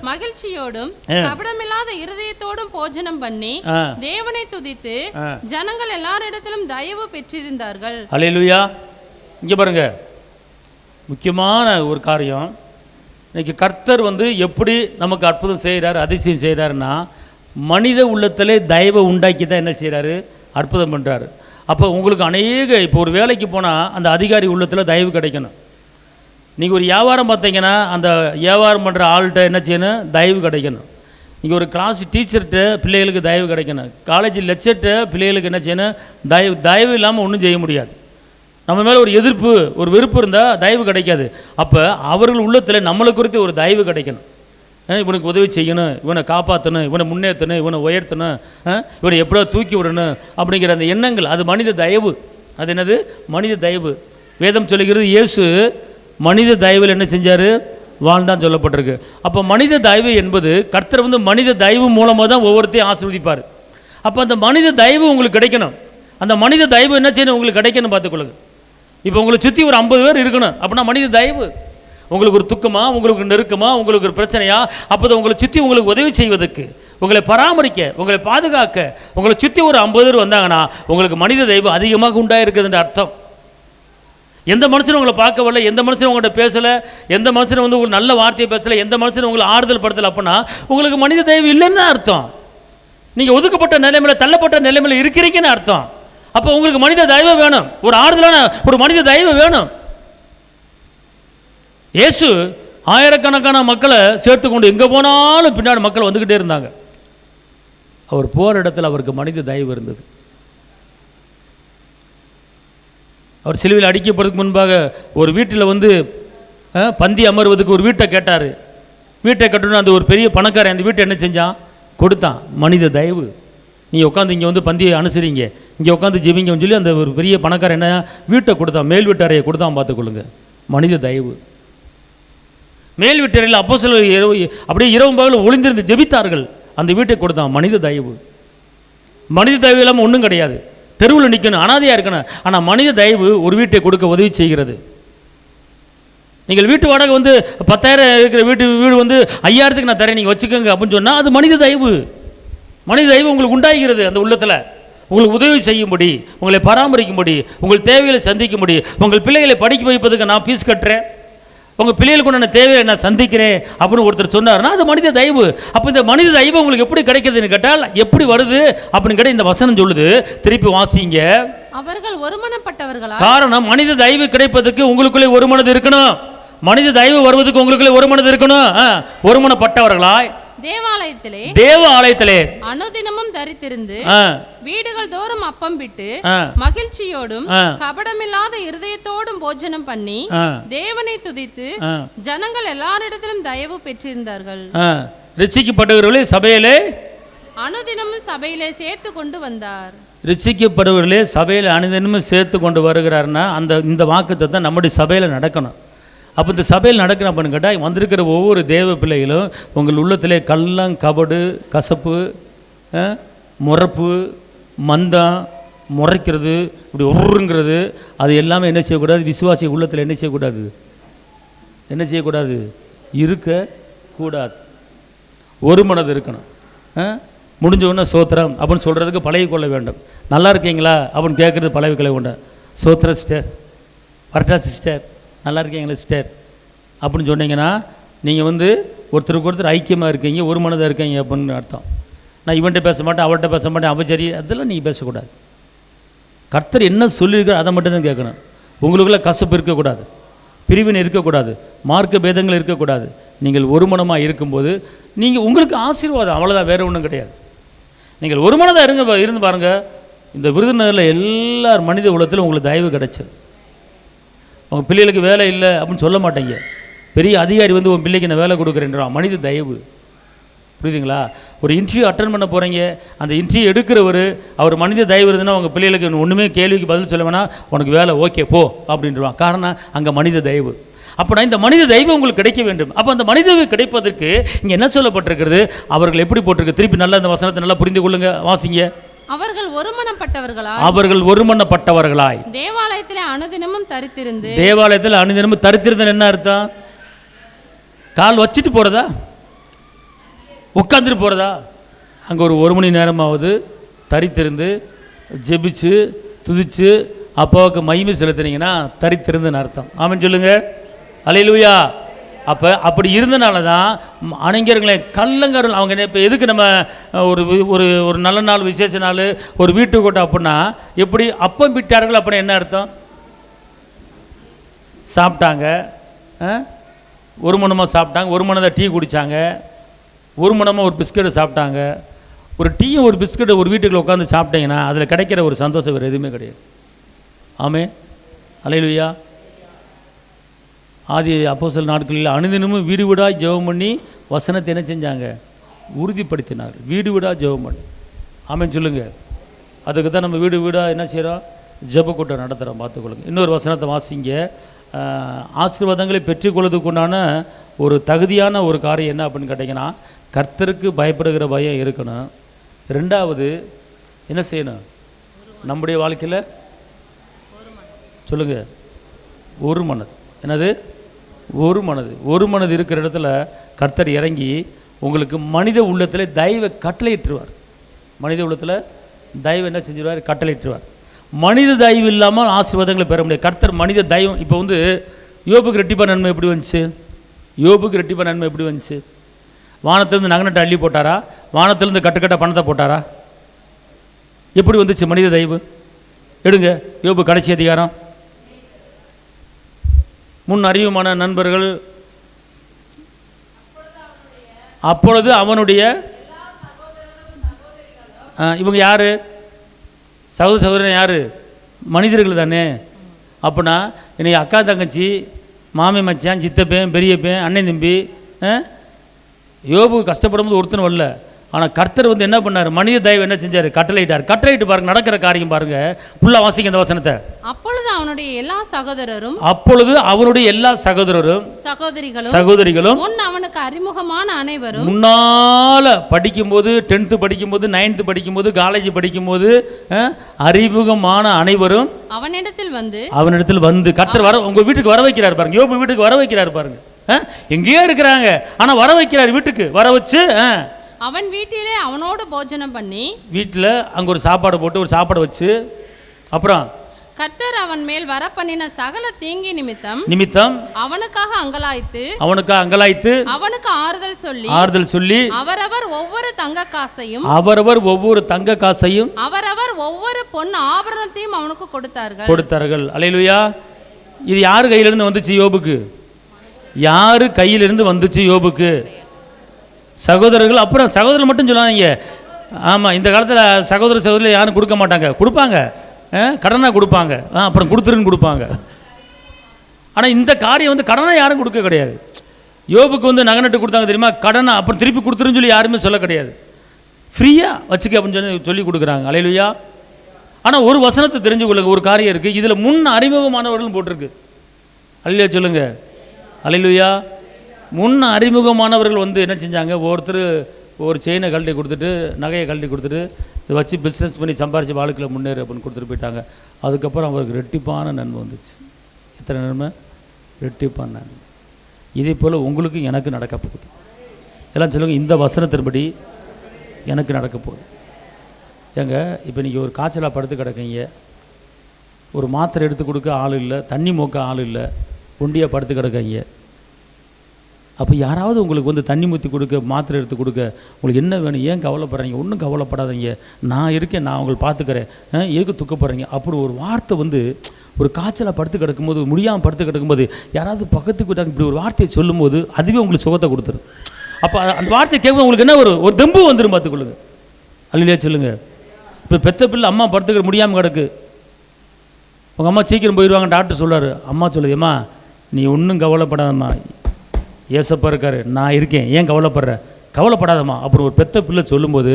மகிழ்ச்சியோடும் கபடமில்லாத இருதயத்தோடும் போஜனம் பண்ணி தேவனை துதித்து ஜனங்கள் எல்லாரிடத்திலும் தயவு பெற்றிருந்தார்கள். அல்லேலூயா. இங்க பாருங்க, முக்கியமான ஒரு காரியம். இன்னைக்கு கர்த்தர் வந்து எப்படி நமக்கு அற்புதம் செய்கிறார், அதிசயம் செய்கிறாருன்னா, மனித உள்ளத்திலே தயவை உண்டாக்கி தான் என்ன செய்கிறாரு? அற்புதம் பண்ணுறாரு. அப்போ உங்களுக்கு இப்போ ஒரு வேலைக்கு போனால் அந்த அதிகாரி உள்ளத்தில் தயவு கிடைக்கணும். நீங்கள் ஒரு வியாபாரம் பார்த்தீங்கன்னா அந்த வியாபாரம் பண்ணுற ஆள்கிட்ட என்ன செய்யணும்? தயவு கிடைக்கணும். நீங்கள் ஒரு கிளாஸ் டீச்சர்கிட்ட பிள்ளைகளுக்கு தயவு கிடைக்கணும். காலேஜ் லெக்சர்கிட்ட பிள்ளைகளுக்கு என்ன செய்யணும்? தயவு இல்லாமல் ஒன்றும் செய்ய முடியாது. நம்ம மேலே ஒரு எதிர்ப்பு, ஒரு வெறுப்பு இருந்தால் தயவு கிடைக்காது. அப்போ அவர்கள் உள்ளத்தில் நம்மளை குறித்து ஒரு தயவு கிடைக்கணும். இவனுக்கு உதவி செய்யணும், இவனை காப்பாற்றணும், இவனை முன்னேற்றணும், இவனை உயர்த்தணும், இவனை எப்படியோ தூக்கி விடணும் அப்படிங்கிற அந்த எண்ணங்கள், அது மனித தயவு. அது என்னது? மனித தயவு. வேதம் சொல்லுகிறது, இயேசு மனித தயவில் என்ன செஞ்சார்? வாழ்ந்தான் சொல்லப்பட்டிருக்கு. அப்போ மனித தயவு என்பது, கர்த்தர் வந்து மனித தயவு மூலமாக தான் ஒவ்வொருத்தையும் ஆசீர்வதிப்பார். அப்போ அந்த மனித தயவு உங்களுக்கு கிடைக்கணும். அந்த மனித தயவு என்ன செய்யணும்? உங்களுக்கு கிடைக்கணும். பார்த்துக்கொள்ளுங்க. இப்போ உங்களை சுற்றி ஒரு 50 பேர் இருக்கணும் அப்படின்னா மனித தயவு. உங்களுக்கு ஒரு துக்கமா, உங்களுக்கு நெருக்கமா, உங்களுக்கு ஒரு பிரச்சனையா, அப்போது உங்களை சுற்றி உங்களுக்கு உதவி செய்வதற்கு, உங்களை பராமரிக்க, உங்களை பாதுகாக்க உங்களை சுற்றி ஒரு 50 பேர் வந்தாங்கன்னா உங்களுக்கு மனித தயவு அதிகமாக உண்டாயிருக்குதுன்ற அர்த்தம். எந்த மனுஷனும் உங்களை பார்க்க வரல, எந்த மனுஷனும் உங்கள்கிட்ட பேசலை, எந்த மனுஷனும் வந்து உங்களுக்கு நல்ல வார்த்தையை பேசலை, எந்த மனுஷனும் உங்களை ஆறுதல் படுத்தலை அப்படின்னா உங்களுக்கு மனித தயவு இல்லைன்னு அர்த்தம். நீங்கள் ஒதுக்கப்பட்ட நிலைமையில், தள்ளப்பட்ட நிலைமையில் இருக்கிறீங்கன்னு அர்த்தம். அப்போ உங்களுக்கு மனித தயவு வேணும், ஒரு ஆறுதலான ஒரு மனித தயவு வேணும். இயேசு ஆயிரக்கணக்கான மக்களை சேர்த்து கொண்டு எங்கே போனாலும் பின்னாடி மக்கள் வந்துக்கிட்டே இருந்தாங்க. அவர் போகிற இடத்துல அவருக்கு மனித தயவு இருந்தது. அவர் சிலுவையில் அடிக்கப்படுறதுக்கு முன்பாக ஒரு வீட்டில் வந்து பந்தி அமர்வதுக்கு ஒரு வீட்டை கேட்டார். வீட்டை கட்டணும். அந்த ஒரு பெரிய பணக்காரன் அந்த வீட்டை என்ன செஞ்சான்? கொடுத்தான். மனித தயவு. நீங்கள் உட்காந்து இங்கே வந்து பந்தியை அனுசரிங்க, இங்கே உட்காந்து ஜெபிங்கன்னு சொல்லி அந்த ஒரு பெரிய பணக்காரன் என்ன வீட்டை கொடுத்தான், மேல் வீட்டறையை கொடுத்தான். பார்த்துக்கொள்ளுங்க, மனித தயவு. மேல் வீட்டறையில் அப்போஸ்தலர் அப்படியே இரவு பகலும் ஒளிந்திருந்து ஜெபித்தார்கள். அந்த வீட்டை கொடுத்தான். மனித தயவு. மனித தயவு இல்லாமல் ஒன்றும் கிடையாது. தெருவில் நிற்கணும், அனாதையாக இருக்கணும். ஆனால் மனித தயவு ஒரு வீட்டை கொடுக்க உதவி செய்கிறது. நீங்கள் வீட்டு வாடகை வந்து 10,000 இருக்கிற வீடு வந்து 5,000க்கு நான் தரேன், நீங்கள் வச்சுக்கோங்க அப்படின்னு சொன்னால் அது மனித தயவு. மனித தயவு உங்களுக்கு உண்டாகிறது அந்த உள்ளத்தில். உங்களுக்கு உதவி செய்யும்படி, உங்களை பராமரிக்கும்படி, உங்கள் தேவைகளை சந்திக்கும்படி, உங்கள் பிள்ளைகளை படிக்க வைப்பதுக்கு நான் ஃபீஸ் கட்டுறேன், உங்கள் பிள்ளைகளுக்கு நான் தேவையை நான் சந்திக்கிறேன் அப்படின்னு ஒருத்தர் சொன்னார்னா அது மனித தயவு. அப்போ இந்த மனித தயவு உங்களுக்கு எப்படி கிடைக்கிறதுன்னு கேட்டால் எப்படி வருது அப்படின்னு கேட்டால் இந்த வசனம் சொல்லுது. திருப்பி வாசிங்க. அவர்கள் ஒருமனப்பட்டவர்களா. காரணம், மனித தயவு கிடைப்பதற்கு உங்களுக்குள்ளே ஒரு மனது இருக்கணும். மனித தயவு வருவதற்கு உங்களுக்குள்ளே ஒரு மனது இருக்கணும். ஒருமனப்பட்டவர்களாய் தேவாலயத்திலே அனுதினமும் தரித்திருந்து வீடுகள் தோறும் அப்பம் விட்டு மகிழ்ச்சியோடும் கபடமில்லாத இருதயத்தோடும் போஜனம் பண்ணி தேவனை துதித்து ஜனங்கள் எல்லாரிடத்திலும் தயவு பெற்றிருந்தார்கள். ரட்சிக்கப்படுகிறவர்களே சபையிலே அனுதினமும் சபையிலே சேர்த்து கொண்டு வந்தார். ரட்சிக்கப்படுவர்களே சபையில் அனுதினமும் சேர்த்து கொண்டு வருகிறார்னா இந்த வாக்குத்தத்தம் நம்முடைய சபையில் நடக்கணும். அப்போ இந்த சபையில் நடக்கணும் அப்படின்னு கேட்டால் வந்திருக்கிற ஒவ்வொரு தேவ பிள்ளைகளும் உங்கள் உள்ளத்திலே கள்ளம், கபடு, கசப்பு, முறப்பு, மந்தம், முறைக்கிறது, இப்படி ஒருங்கிறது அது எல்லாமே என்ன செய்யக்கூடாது? விசுவாசி உள்ளத்தில் என்ன செய்யக்கூடாது? என்ன செய்யக்கூடாது? இருக்கக்கூடாது. ஒரு மனது இருக்கணும். முடிஞ்ச உடனே சோத்திரம் அப்படின்னு சொல்கிறதுக்கு பழகிக்கொள்ள வேண்டும். நல்லா இருக்கீங்களா அப்படின்னு கேட்குறது பழகிக்கொள்ள வேண்டும். சோத்திர சிஸ்டர், வரட்டா சிஸ்டர், நல்லா இருக்கீங்களா சிஸ்டர் அப்படின்னு சொன்னீங்கன்னா நீங்கள் ஒருத்தருக்கு ஒருத்தர் ஐக்கியமாக இருக்கீங்க, ஒரு மனதாக இருக்கீங்க அப்படின்னு அர்த்தம். நான் இவன்கிட்ட பேச மாட்டேன், அவர்கிட்ட பேச மாட்டேன், அவச்சரி அதெல்லாம் நீங்கள் பேசக்கூடாது. கர்த்தர் என்ன சொல்லியிருக்கிற அதை மட்டும் தான் கேட்கணும். உங்களுக்குள்ள கசப்பு இருக்கக்கூடாது, பிரிவினை இருக்கக்கூடாது, மார்க்க பேதங்கள் இருக்கக்கூடாது. நீங்கள் ஒரு மனமாக இருக்கும்போது நீங்கள் உங்களுக்கு ஆசீர்வாதம், அவ்வளோதான், வேறு ஒன்றும் கிடையாது. நீங்கள் ஒரு மனதாக இருந்து பாருங்கள். இந்த விருதுநகரில் எல்லார் மனித உலகத்தில் உங்களுக்கு தயவு கிடைச்சிடும். உங்கள் பிள்ளைகளுக்கு வேலை இல்லை அப்படின்னு சொல்ல மாட்டேங்க. பெரிய அதிகாரி உன் பிள்ளைக்கு நான் வேலை கொடுக்குறேன்றான். மனித தயவு. புரியுதுங்களா? ஒரு இன்டர்வியூ அட்டன் பண்ண போகிறீங்க, அந்த இன்டர்வியூ எடுக்கிறவர் அவர் மனித தயவு இருந்ததுன்னா உங்கள் பிள்ளைகளுக்கு ஒன்றுமே கேள்விக்கு பதில் சொல்ல வேணா, உனக்கு வேலை ஓகே போ அப்படின்றான். காரணம் அங்கே மனித தயவு. அப்போனா இந்த மனித தெய்வம் உங்களுக்கு கிடைக்க வேண்டும். அப்போ அந்த மனித கிடைப்பதற்கு இங்கே என்ன சொல்லப்பட்டிருக்கிறது? அவர்கள் எப்படி போட்டிருக்கு? திருப்பி நல்லா இந்த வசனத்தை நல்லா புரிந்து கொள்ளுங்க, வாசிங்க. அவர்கள் ஒருமனப்பட்டவர்களாய் தேவாலயத்தில் அனுதினமும் தரித்திருந்து. தேவாலயத்தில் அனுதினமும் தரித்திருந்தது என்ன அர்த்தம்? கால் வச்சுட்டு போறதா, உட்காந்துட்டு போறதா? அங்கே ஒரு மணி நேரமாவது தரித்திருந்து ஜெபிச்சு துதிச்சு அப்பாவுக்கு மகிமை செலுத்தினீங்கன்னா தரித்திருந்துன்னு அர்த்தம். ஆமென் சொல்லுங்க. அல்லேலூயா. அப்போ அப்படி இருந்தனால தான் அனைஞர்களை கள்ளங்கர்கள் அவங்க இப்போ எதுக்கு நம்ம ஒரு நல்ல நாள், விசேஷ நாள், ஒரு வீட்டுக்கு கூட்டம் அப்படின்னா எப்படி அப்பம் விட்டார்கள் அப்படின்னா என்ன அர்த்தம்? சாப்பிட்டாங்க, ஒரு மணமாக சாப்பிட்டாங்க, ஒரு மணதாக டீ குடித்தாங்க, ஒரு மணமாக ஒரு பிஸ்கட்டை சாப்பிட்டாங்க. ஒரு டீயும் ஒரு பிஸ்கட்டை ஒரு வீட்டுக்குள்ள உட்காந்து சாப்பிட்டீங்கன்னா அதில் கிடைக்கிற ஒரு சந்தோஷம் வேறு எதுவுமே கிடையாது. ஆமே. அல்லேலூயா. ஆதி அப்போஸ்தலர் நாட்களில் அனுதினமும் வீடு வீடாக ஜெபம் பண்ணி வசனத்தை என்ன செஞ்சாங்க? உறுதிப்படுத்தினார்கள். வீடு வீடாக ஜெபம் பண்ணி. ஆமென் சொல்லுங்கள். அதுக்கு தான் நம்ம வீடு வீடாக என்ன செய்கிறோம்? ஜெப கூட்டம் நடத்துகிறோம். பார்த்துக்கொள்ளுங்க. இன்னொரு வசனத்தை வாசிங்க. ஆசீர்வாதங்களை பெற்றுக்கொள்வதுக்குண்டான ஒரு தகுதியான ஒரு காரியம் என்ன அப்படின்னு கேட்டிங்கன்னா, கர்த்தருக்கு பயப்படுகிற பயம் இருக்கணும். ரெண்டாவது என்ன செய்யணும்? நம்முடைய வாழ்க்கையில் சொல்லுங்கள், ஒரு மனது. என்னது? ஒரு மனது இருக்கிற இடத்துல கர்த்தர் இறங்கி உங்களுக்கு மனித உள்ளத்தில் தயவை கட்டளையிட்டுருவார். மனித உள்ளத்தில் தயவு என்ன செஞ்சிருவார்? கட்டளையிட்டுருவார். மனித தயவு இல்லாமல் ஆசீர்வாதங்களை பெற முடியாது. கர்த்தர் மனித தயவு. இப்போ யோபுக்கு ரெட்டிப்பான நன்மை எப்படி வந்துச்சு? யோபுக்கு ரெட்டிப்பான நன்மை எப்படி வந்துச்சு? வானத்திலிருந்து நகனட்டை அள்ளி போட்டாரா? வானத்திலிருந்து கட்டுக்கட்ட பணத்தை போட்டாரா? எப்படி வந்துச்சு மனித தயவு? எடுங்க யோபு கடைசி அதிகாரம். முன் அறிவுமான நண்பர்கள். அப்பொழுது அவனுடைய இவங்க யாரு? சகோதரன் யாரு? மனிதர்கள் தானே. அப்படின்னா இன்னைக்கு அக்கா தங்கச்சி, மாமி மச்சான், சித்தப்பேன், பெரியப்பேன், அண்ணன் தம்பி, யோபு கஷ்டப்படும்போது ஒருத்தனும் வரல. ஆனால் கர்த்தர் என்ன பண்ணார்? மனித தயவு என்ன செஞ்சார்? கட்டளையிட்டார். கட்டளையிட்டு பாருங்க, நடக்கிற காரியம் பாருங்க. ஃபுல்லாக வாசிங்க இந்த வசனத்தை. அப்பொழுது அவனுடைய எல்லா சகோதரரும் சகோதரிகளும் அவனுக்கு அறிமுகமான அனைவரும், முன்னால படிக்கும்போது 10th படிக்கும்போது 9th படிக்கும்போது காலேஜ் படிக்கும்போது அறிமுகமான அனைவரும் அவனிடத்தில் வந்து கர்த்தர் உங்க வீட்டுக்கு வர வைக்கிறார் பாருங்க. யோபு வீட்டுக்கு வர வைக்கிறார் பாருங்க. எங்கேயோ இருக்கிறாங்க, ஆனால் வர வைக்கிறார். வீட்டுக்கு வர வச்சு அவன் வீட்டிலே அவனோடு போஜனம் பண்ணி, வீட்டில் அங்கே ஒரு சாப்பாடு போட்டு ஒரு சாப்பாடு வச்சு, அப்புறம் கர்த்தர் அவன் மேல் வர பண்ணின சகல தீங்கி நிமித்தம் அவனுக்காக அங்கலாய்த்து அவனுக்கு ஆறுதல் சொல்லி அவரவர் ஒவ்வொரு தங்க காசையும் அவரவர் ஒவ்வொரு பொன் ஆபரணத்தையும் அவனுக்கு கொடுத்தார்கள். அல்லேலூயா. இது யாரு கையிலிருந்து வந்துச்சு யோபுக்கு? யாரு கையிலிருந்து வந்துச்சு யோபுக்கு? சகோதரர்கள். அப்புறம் சகோதரர் மட்டும் சொல்லாதீங்க. ஆமாம், இந்த காலத்தில் சகோதரர் யாரும் கொடுக்க மாட்டாங்க. கொடுப்பாங்க, கடனாக கொடுப்பாங்க, அப்புறம் கொடுத்துருன்னு கொடுப்பாங்க. ஆனால் இந்த காரியம் வந்து கடனாக யாரும் கொடுக்க கிடையாது. யோபுக்கு வந்து நகை நட்டு கொடுத்தாங்க தெரியுமா? கடனை அப்புறம் திருப்பி கொடுத்துருன்னு சொல்லி யாருமே சொல்ல கிடையாது. ஃப்ரீயாக வச்சுக்க அப்படின்னு சொல்லி கொடுக்குறாங்க. அல்லேலூயா. ஆனால் ஒரு வசனத்தை தெரிஞ்சு கொள்ளுங்க, ஒரு காரியம் இருக்குது. இதில் முன் அறிமுகமானவர்கள் போட்டிருக்கு. அல்லேலூயா சொல்லுங்க. அல்லேலூயா. முன் அறிமுகமானவர்கள் வந்து என்ன செஞ்சாங்க? ஒருத்தர் ஒரு செயினை கழட்டி கொடுத்துட்டு, நகையை கழட்டி கொடுத்துட்டு, இதை வச்சு பிஸ்னஸ் பண்ணி சம்பாரித்து வாழ்க்கையில் முன்னேறு அப்படின்னு கொடுத்துட்டு போயிட்டாங்க. அதுக்கப்புறம் அவருக்கு ரெட்டிப்பான நன்மை வந்துச்சு. எத்தனை நன்மை? ரெட்டிப்பான நன்மை. இதே போல் உங்களுக்கு எனக்கு நடக்க போகுது. எல்லாம் சொல்லுங்கள், இந்த வசனத்தின்படி எனக்கு நடக்க போகுது. ஏங்க, இப்போ நீங்கள் ஒரு காய்ச்சலாக படுத்து கிடக்கீங்க, ஒரு மாத்திரை எடுத்து கொடுக்க ஆள் இல்லை, தண்ணி மோக்க ஆள் இல்லை, ஒண்டியாக படுத்து கிடக்கீங்க. அப்போ யாராவது உங்களுக்கு வந்து தண்ணி ஊற்றி கொடுக்க, மாத்திரை எடுத்து கொடுக்க, உங்களுக்கு என்ன வேணும், ஏன் கவலைப்படுறீங்க? ஒன்றும் கவலைப்படாதீங்க, நான் இருக்கேன், நான் உங்களுக்கு பார்த்துக்கிறேன், எதுக்கு துக்கப்படுறீங்க? அப்படி ஒரு வார்த்தை வந்து ஒரு காய்ச்சலாக படுத்து கிடக்கும்போது, முடியாமல் படுத்து கிடக்கும்போது யாராவது பக்கத்துக்கு விட்டாங்க இப்படி ஒரு வார்த்தையை சொல்லும்போது அதுவே உங்களுக்கு சுகத்தை கொடுத்துரும். அப்போ அந்த வார்த்தையை கேட்கும்போது உங்களுக்கு என்ன ஒரு தெம்பு வந்துடும். பார்த்துக்கொள்ளுங்க. அல்லையா சொல்லுங்கள். இப்போ பெத்த பிள்ளை அம்மா படுத்துக்கிற முடியாமல் கிடக்கு, உங்கள் அம்மா சீக்கிரம் போயிடுவாங்க, டாக்டர் சொல்கிறார். அம்மா சொல்லுதும்மா, நீ ஒன்றும் கவலைப்படாதம்மா, ஏசப்பா இருக்காரு, நான் இருக்கேன், ஏன் கவலைப்படுற? கவலைப்படாதம்மா. அப்புறம் ஒரு பெத்த பிள்ளை சொல்லும்போது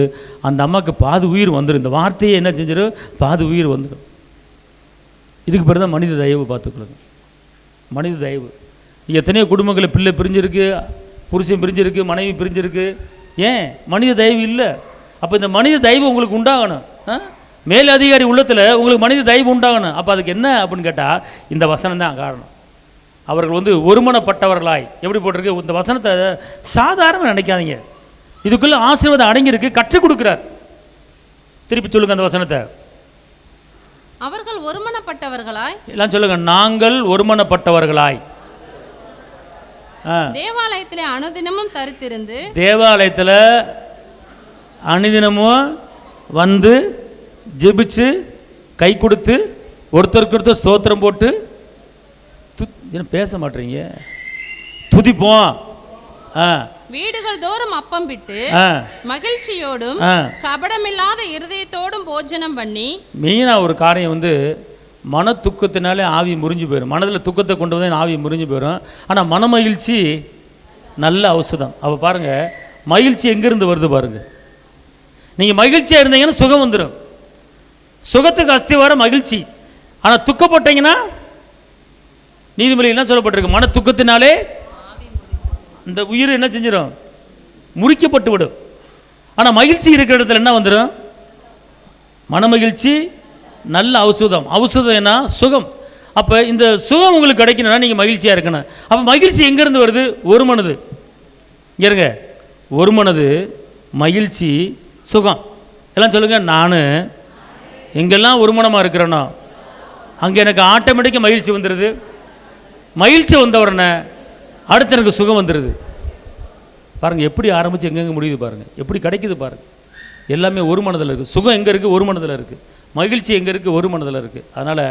அந்த அம்மாவுக்கு பாதி உயிர் வந்துடும். இந்த வார்த்தையை என்ன செஞ்சிடும்? பாதி உயிர் வந்துடும். இதுக்கு பிறகு தான் மனித தயவு. பார்த்துக்கொள்ளுங்க, மனித தயவு. எத்தனையோ குடும்பங்களில் பிள்ளை பிரிஞ்சிருக்கு, புருஷன் பிரிஞ்சிருக்கு, மனைவி பிரிஞ்சிருக்கு. ஏன்? மனித தயவு இல்லை. அப்போ இந்த மனித தயவு உங்களுக்கு உண்டாகணும். மேல் அதிகாரி உள்ளத்தில் உங்களுக்கு மனித தயவு உண்டாகணும். அப்போ அதுக்கு என்ன அப்படின்னு கேட்டால் இந்த வசனம் தான் காரணம். அவர்கள் வந்து ஒருமனப்பட்டவர்களாய். எப்படி போட்டிருக்கு? இந்த வசனத்தை சாதாரண நினைக்காதீங்க, இதுக்குள்ள ஆசீர்வாதம் அடங்கியிருக்கு. கற்றுக் கொடுக்கிறார். திருப்பி சொல்லுங்க அந்த வசனத்தை. அவர்கள் ஒருமனப்பட்டவர்களாய். எல்லாம் சொல்லுங்க, நாங்கள் ஒருமனப்பட்டவர்களாய். தேவாலயத்திலே அனுதினமும் தரித்திருந்து, தேவாலயத்தில் அனுதினமும் வந்து ஜெபிச்சு கை கொடுத்து ஒருத்தருக்கு ஒருத்தர் ஸ்தோத்திரம் போட்டு, பேச மாட்டீங்க, துதிப்போம். வீடுகள் தோறும் அப்பம் விட்டு மகிழ்ச்சியோடும் கபடமில்லாத இருதயத்தோடும் போஜனம் பண்ணி. மெயினாக ஒரு காரியம் வந்து மன துக்கத்தினாலே ஆவி முறிஞ்சு போயிடும். மனதில் துக்கத்தை கொண்டு வந்து ஆவி முறிஞ்சு போயிடும். ஆனால் மன மகிழ்ச்சி நல்ல ஔஷதம். அப்போ பாருங்கள், மகிழ்ச்சி எங்கேருந்து வருது பாருங்கள். நீங்கள் மகிழ்ச்சியாக இருந்தீங்கன்னா சுகம் வந்துடும். சுகத்துக்கு அஸ்திவாரம் மகிழ்ச்சி. ஆனால் துக்கப்பட்டீங்கன்னா, நீதிமொழி என்ன சொல்லப்பட்டிருக்கு? மன துக்கத்தினாலே இந்த உயிர் என்ன செஞ்சிடும்? முறிக்கப்பட்டு விடும். ஆனால் மகிழ்ச்சி இருக்கிற இடத்துல என்ன வந்துடும்? மன மகிழ்ச்சி நல்ல ஔஷதம். ஔஷதம் என்ன? சுகம். அப்போ இந்த சுகம் உங்களுக்கு கிடைக்கணும்னா நீங்கள் மகிழ்ச்சியாக இருக்கணும். அப்போ மகிழ்ச்சி எங்கேருந்து வருது? ஒரு மனது. இங்கே இருங்க, ஒரு மனது, மகிழ்ச்சி, சுகம். எல்லாம் சொல்லுங்கள். நான் எங்கெல்லாம் ஒரு மனமாக இருக்கிறேனோ அங்கே எனக்கு ஆட்டோமேட்டிக்காக மகிழ்ச்சி வந்துடுது. மகிழ்ச்சி வந்தவுடனே அடுத்து எனக்கு சுகம் வந்துடுது. பாருங்கள் எப்படி ஆரம்பித்து எங்கெங்கே முடியுது பாருங்கள், எப்படி கிடைக்குது பாருங்கள். எல்லாமே ஒரு மனதில் இருக்குது. சுகம் எங்கே இருக்குது? ஒரு மனதில் இருக்குது. மகிழ்ச்சி எங்கே இருக்குது? ஒரு மனதில் இருக்குது. அதனால்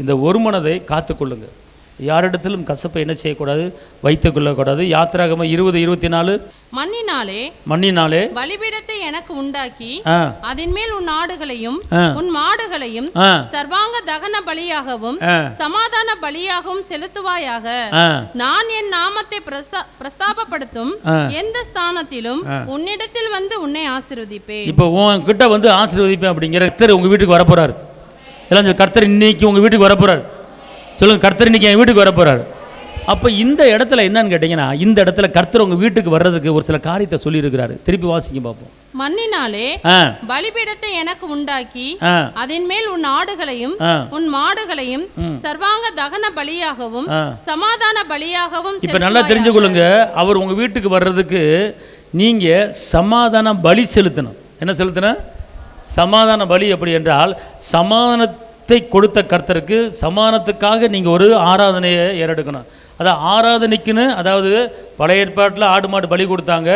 இந்த ஒரு மனதை காத்துக்கொள்ளுங்கள். யாரிடத்திலும் கசப்பை என்ன செய்யக்கூடாது? வைத்துக் கொள்ளக்கூடாது. யாத்திராகமம் 20:24 மண்ணினாலே பலிபீடத்தை எனக்கு உண்டாக்கி அதன் மேல் உன் ஆடுகளையும் உன் மாடுகளையும் சர்வாங்க தகன பலியாகவும் சமாதான பலியாகவும் செலுத்துவாயாக. நான் என் நாமத்தை பிரஸ்தாபப்படுத்தும் எந்த ஸ்தானத்திலும் உன்னிடத்தில் வந்து உன்னை ஆசீர்வதிப்பேன். இப்போ உன்கிட்ட வந்து ஆசீர்வதிப்பேன் அப்படிங்கிற கர்த்தர் உங்க வீட்டுக்கு வரப்போறாரு. எல்லாம் கர்த்தர் இன்னைக்கு உங்க வீட்டுக்கு வரப்போறாரு. சொல்லுங்க, கர்த்தர் இன்னைக்கு என் வீட்டுக்கு வரப்போறாரு. அப்போ இந்த இடத்துல என்னன்னு கேட்டீங்கன்னா, இந்த இடத்துல கர்த்தர் உங்க வீட்டுக்கு வர்றதுக்கு ஒரு சில காரியத்தை சொல்லி இருக்கிறாரு. திருப்பி வாசிங்க பார்ப்போம். மண்ணினாலே பலிபீடத்தை எனக்கு உண்டாக்கி அதன் மேல் உன் ஆடுகளையும் உன் மாடுகளையும் சர்வாங்க தகன பலியாகவும் சமாதான பலியாகவும். இப்ப நல்லா தெரிஞ்சுக்கொள்ளுங்க, அவர் உங்க வீட்டுக்கு வர்றதுக்கு நீங்கள் சமாதான பலி செலுத்தணும். என்ன செலுத்தணும்? சமாதான பலி. எப்படி என்றால் சமாதானத்தை கொடுத்த கர்த்தருக்கு சமாதானத்துக்காக நீங்கள் ஒரு ஆராதனையை ஏறெடுக்கணும். அதான் ஆராதனைக்குன்னு, அதாவது பழைய ஏற்பாட்டில் ஆடு மாடு பலி கொடுத்தாங்க,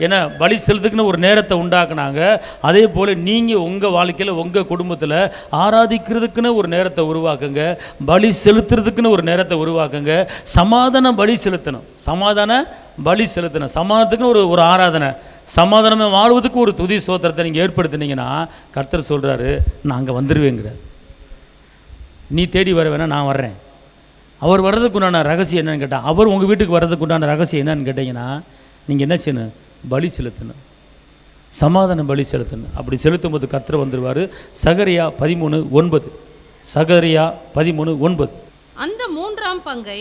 ஏன்னா பலி செலுத்துக்குன்னு ஒரு நேரத்தை உண்டாக்குனாங்க. அதே போல் நீங்கள் உங்கள் வாழ்க்கையில் உங்கள் குடும்பத்தில் ஆராதிக்கிறதுக்குன்னு ஒரு நேரத்தை உருவாக்குங்க, பலி செலுத்துறதுக்குன்னு ஒரு நேரத்தை உருவாக்குங்க. சமாதான பலி செலுத்தணும், சமாதான பலி செலுத்தணும். சமாதானத்துக்குன்னு ஒரு ஆராதனை, சமாதானமே வாழ்வதுக்கு ஒரு துதி சோத்திரத்தை நீங்கள் ஏற்படுத்தினீங்கன்னா கர்த்தர் சொல்கிறாரு, நான் அங்கே வந்துடுவேங்கிறார். நீ தேடி வர வேணா, நான் வர்றேன். அவர் வர்றதுக்கு உண்டான ரகசியம் என்னன்னு கேட்டால், அவர் உங்கள் வீட்டுக்கு வர்றதுக்கு உண்டான ரகசியம் என்னன்னு கேட்டிங்கன்னா, நீங்கள் என்ன செய்யணும்? பலி செலுத்தணும், சமாதான பலி செலுத்தணும். அப்படி செலுத்தும் போது கர்த்தர் வந்துடுவார். சகரியா 13:9. சகரியா 13:9. அந்த 3ஆம் பங்கை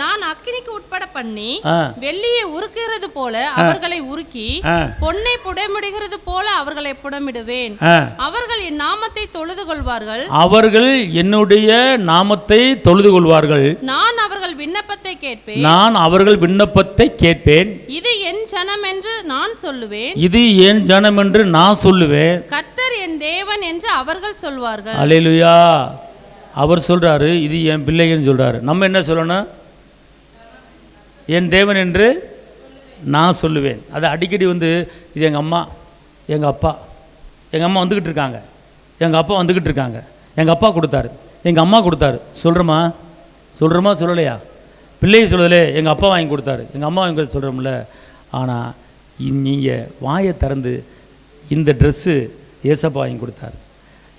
நான் அக்கினிக்கு உட்பட பண்ணி வெள்ளியை உருக்குகிறது போல அவர்களை உருக்கி பொன்னை புடமிடுகிறது போல அவர்களை புடமிடுவேன். அவர்கள் என் நாமத்தை தொழுது கொள்வார்கள், அவர்கள் என்னுடைய நாமத்தை தொழுது கொள்வார்கள். நான் அவர்கள் விண்ணப்பத்தை கேட்பேன், நான் அவர்கள் விண்ணப்பத்தை கேட்பேன். இது என் ஜனம் என்று நான் சொல்லுவேன், இது என் ஜனம் என்று நான் சொல்லுவேன். கர்த்தர் என் தேவன் என்று அவர்கள் சொல்வார்கள். அல்லேலூயா. அவர் சொல்கிறாரு, இது என் பிள்ளைன்னு சொல்கிறாரு. நம்ம என்ன சொல்லணும்? என் தேவன் என்று நான் சொல்லுவேன். அது அடிக்கடி இது எங்கள் அம்மா, எங்கள் அப்பா, எங்கள் அம்மா வந்துக்கிட்டு இருக்காங்க, எங்கள் அப்பா வந்துக்கிட்டு இருக்காங்க, எங்கள் அப்பா கொடுத்தாரு, எங்கள் அம்மா கொடுத்தாரு. சொல்கிறோமா சொல்லலையா? பிள்ளையை சொல்லலே, எங்கள் அப்பா வாங்கி கொடுத்தாரு, எங்கள் அம்மா வாங்கி கொடுத்து சொல்கிறோம்ல. ஆனால் நீங்கள் வாயை திறந்து, இந்த ட்ரெஸ்ஸு ஏசப்பா வாங்கி கொடுத்தாரு,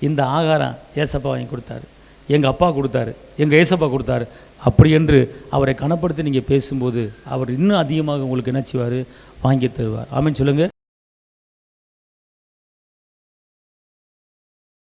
இந்த ஆகாரம் ஏசப்பா வாங்கி கொடுத்தாரு, எங்கள் அப்பா கொடுத்தாரு, எங்கள் ஏசப்பா கொடுத்தாரு, அப்படி என்று அவரை கனப்படுத்தி நீங்கள் பேசும்போது அவர் இன்னும் அதிகமாக உங்களுக்கு என்ன செய்வார்? வாங்கி தருவார். ஆமென் சொல்லுங்கள்.